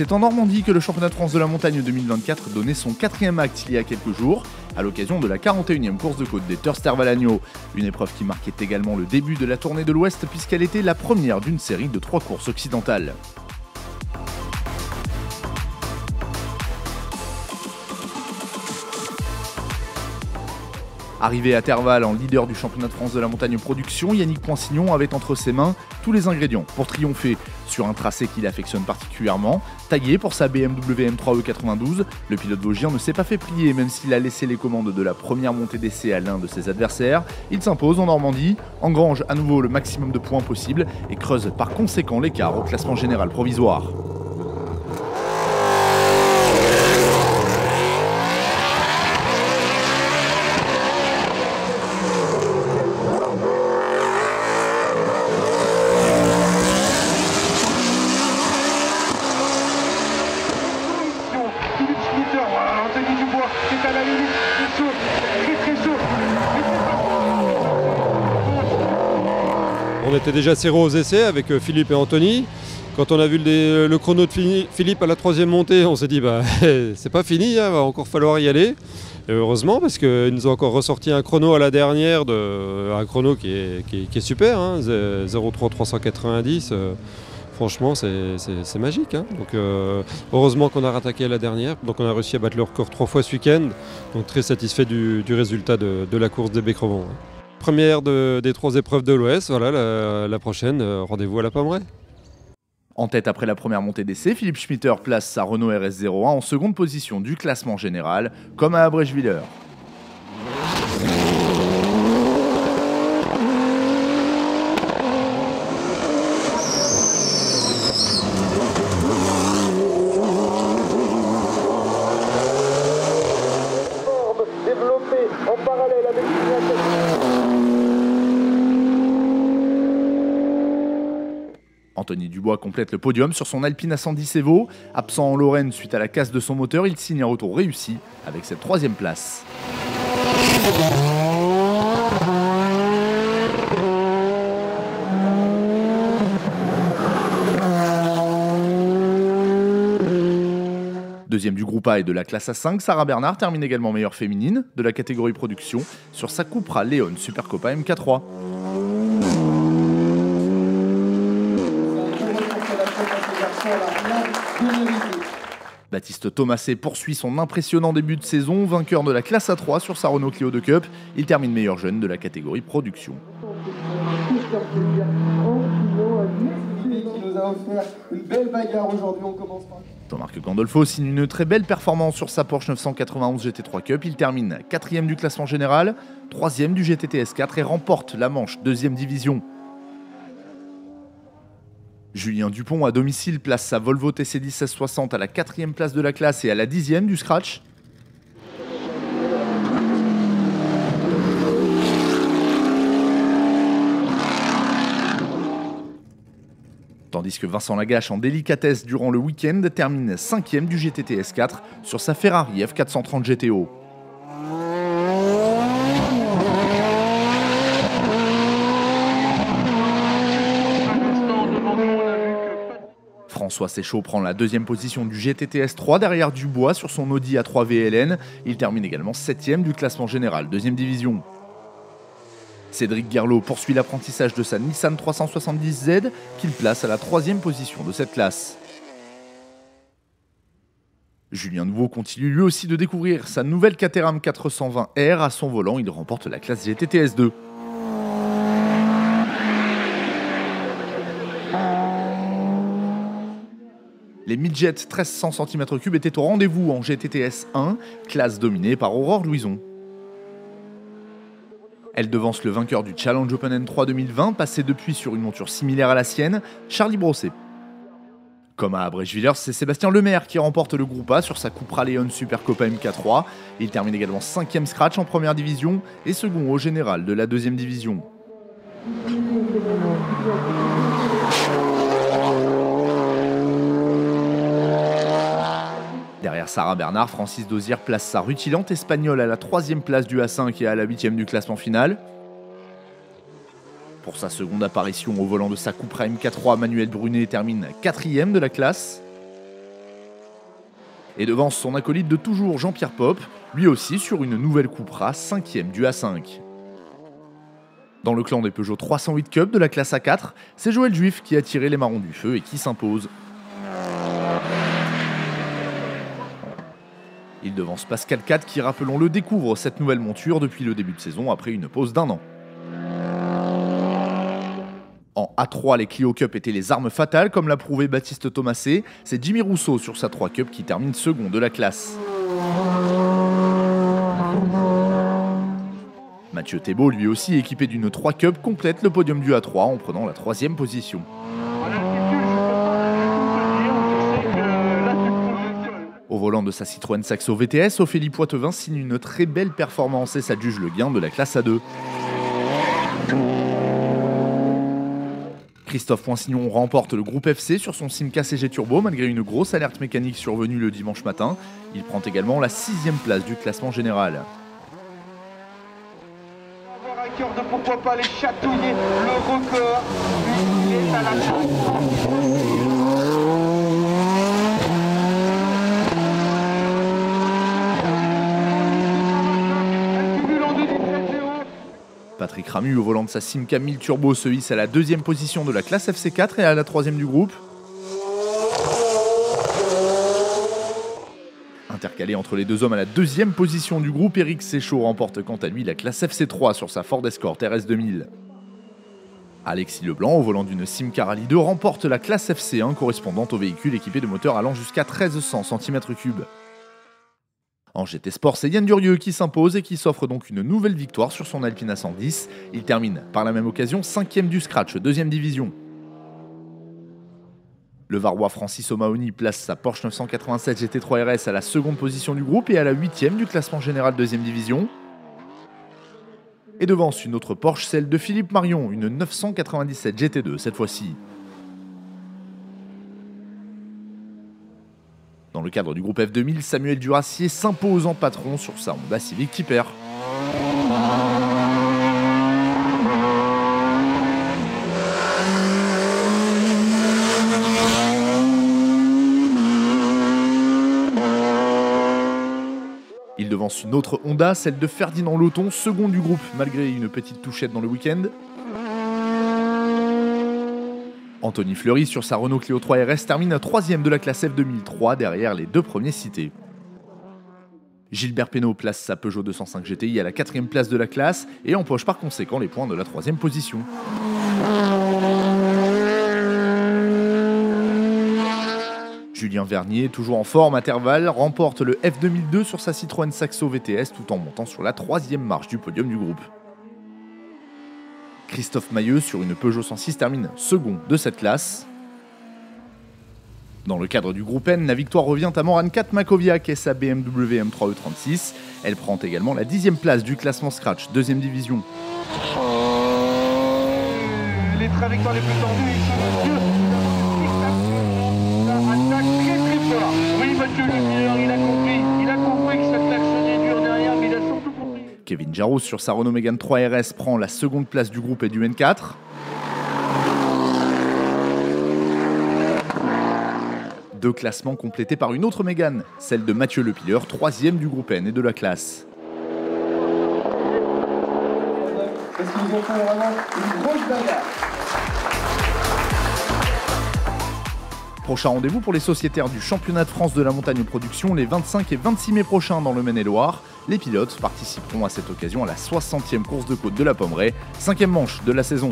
C'est en Normandie que le championnat de France de la montagne 2024 donnait son 4e acte il y a quelques jours, à l'occasion de la 41e course de côte des Tersterval-Agneaux. Une épreuve qui marquait également le début de la tournée de l'Ouest puisqu'elle était la première d'une série de 3 courses occidentales. Arrivé à Terval en leader du championnat de France de la montagne production, Yannick Poinsignon avait entre ses mains tous les ingrédients pour triompher. Sur un tracé qu'il affectionne particulièrement, taillé pour sa BMW M3 E92, le pilote vosgien ne s'est pas fait plier même s'il a laissé les commandes de la première montée d'essai à l'un de ses adversaires. Il s'impose en Normandie, engrange à nouveau le maximum de points possible et creuse par conséquent l'écart au classement général provisoire. Anthony Dubois qui est à la limite, c'est chaud, très chaud. On était déjà serrés aux essais avec Philippe et Anthony. Quand on a vu le chrono de Philippe à la 3e montée, on s'est dit c'est pas fini, il va encore falloir y aller. Et heureusement parce qu'ils nous ont encore ressorti un chrono à la dernière, un chrono qui est super, 0,390. Franchement, c'est magique. Donc, heureusement qu'on a rattaqué à la dernière. Donc, on a réussi à battre le record 3 fois ce week-end. Donc, très satisfait du résultat de la course des Becrevons. Première des 3 épreuves de l'Ouest. Voilà, la prochaine, rendez-vous à la Pommeraye. En tête après la première montée d'essai, Philippe Schmitter place sa Renault RS01 en seconde position du classement général, comme à Abrèchevillers. En parallèle avec Anthony Dubois complète le podium sur son Alpine A110 Evo. Absent en Lorraine suite à la casse de son moteur, il signe un retour réussi avec cette 3e place. Deuxième du groupe A et de la classe A5, Sarah Bernard termine également meilleure féminine de la catégorie production sur sa Cupra Leon Supercopa MK3. Baptiste Thomasset poursuit son impressionnant début de saison, vainqueur de la classe A3 sur sa Renault Clio 2 Cup. Il termine meilleur jeune de la catégorie production. Une belle bagarre aujourd'hui, on commence par... Jean-Marc Gandolfo signe une très belle performance sur sa Porsche 991 GT3 Cup. Il termine 4e du classement général, 3e du GTTS 4 et remporte la Manche 2e division. Julien Dupont à domicile place sa Volvo TC10 1660 à la 4e place de la classe et à la 10e du scratch. Tandis que Vincent Lagache en délicatesse durant le week-end termine 5e du GTTS 4 sur sa Ferrari F430 GTO. François Séchaud prend la 2e position du GTTS 3 derrière Dubois sur son Audi A3 VLN. Il termine également 7e du classement général, 2e division. Cédric Guerlot poursuit l'apprentissage de sa Nissan 370Z qu'il place à la 3e position de cette classe. Julien Nouveau continue lui aussi de découvrir sa nouvelle Caterham 420R. À son volant, il remporte la classe GTTS 2. Les midgets 1300 cm3 étaient au rendez-vous en GTTS 1, classe dominée par Aurore Louison. Elle devance le vainqueur du Challenge Open N3 2020, passé depuis sur une monture similaire à la sienne, Charlie Brosset. Comme à Abrèchevillers, c'est Sébastien Lemaire qui remporte le groupe A sur sa Cupra Leon Supercopa MK3. Il termine également 5e scratch en première division et second au général de la 2e division. Derrière Sarah Bernard, Francis Dozière place sa rutilante espagnole à la 3e place du A5 et à la 8e du classement final. Pour sa seconde apparition au volant de sa Cupra MK3, Manuel Brunet termine 4e de la classe. et devance son acolyte de toujours Jean-Pierre Pop, lui aussi sur une nouvelle Cupra, 5e du A5. Dans le clan des Peugeot 308 Cup de la classe A4, c'est Joël Juif qui a tiré les marrons du feu et qui s'impose. Il devance Pascal Cat qui, rappelons-le, découvre cette nouvelle monture depuis le début de saison après une pause d'1 an. En A3, les Clio Cup étaient les armes fatales, comme l'a prouvé Baptiste Thomasé. C'est Jimmy Rousseau sur sa 3 Cup qui termine second de la classe. Mathieu Thébault, lui aussi équipé d'une 3 Cup, complète le podium du A3 en prenant la 3e position. Au volant de sa Citroën Saxo VTS, Ophélie Poitevin signe une très belle performance et s'adjuge le gain de la classe A2. Christophe Poinsignon remporte le groupe FC sur son Simca CG Turbo malgré une grosse alerte mécanique survenue le dimanche matin. Il prend également la 6e place du classement général. Avoir un cœur de pourquoi pas les chatouiller, le record, lui, il est à la Patrick Ramu, au volant de sa Simca 1000 Turbo, se hisse à la 2e position de la classe FC4 et à la 3e du groupe. Intercalé entre les deux hommes à la 2e position du groupe, Eric Séchaud remporte quant à lui la classe FC3 sur sa Ford Escort RS 2000. Alexis Leblanc, au volant d'une Simca Rallye 2, remporte la classe FC1 correspondante au véhicule équipé de moteurs allant jusqu'à 1300 cm3. En GT Sport, c'est Yann Durieux qui s'impose et qui s'offre donc une nouvelle victoire sur son Alpine A110. Il termine par la même occasion 5e du Scratch, 2e division. Le Varois Francis O'Mahony place sa Porsche 987 GT3 RS à la 2e position du groupe et à la 8e du classement général 2e division. Et devance une autre Porsche, celle de Philippe Marion, une 997 GT2 cette fois-ci. Dans le cadre du groupe F2000, Samuel Duracier s'impose en patron sur sa Honda Civic Type R. Il devance une autre Honda, celle de Ferdinand Loton, second du groupe malgré une petite touchette dans le week-end. Anthony Fleury sur sa Renault Clio 3 RS termine 3e de la classe F2003 derrière les deux premiers cités. Gilbert Pénaud place sa Peugeot 205 GTI à la 4e place de la classe et empoche par conséquent les points de la 3e position. Julien Vernier, toujours en forme à Terval, remporte le F2002 sur sa Citroën Saxo VTS tout en montant sur la 3e marche du podium du groupe. Christophe Mailleux sur une Peugeot 106 termine second de cette classe. Dans le cadre du groupe N, la victoire revient à Moran Kat Makoviak et sa BMW M3 E36. Elle prend également la 10e place du classement Scratch, 2e division. Les trajectoires les plus tendues, ils sont Dieu. Ça attaque très très fort. Oui, Mathieu Lumière, il a compris que cette action est dure derrière, mais il a surtout compris. Kevin Jarros sur sa Renault Mégane 3 RS prend la 2e place du groupe et du N4. Deux classements complétés par une autre Mégane, celle de Mathieu Lepilleur, 3e du groupe N et de la classe. Parce qu'ils ont fait vraiment une grosse bagarre. Prochain rendez-vous pour les sociétaires du championnat de France de la montagne production les 25 et 26 mai prochains dans le Maine-et-Loire. Les pilotes participeront à cette occasion à la 60e course de côte de la Pommeraye, 5e manche de la saison.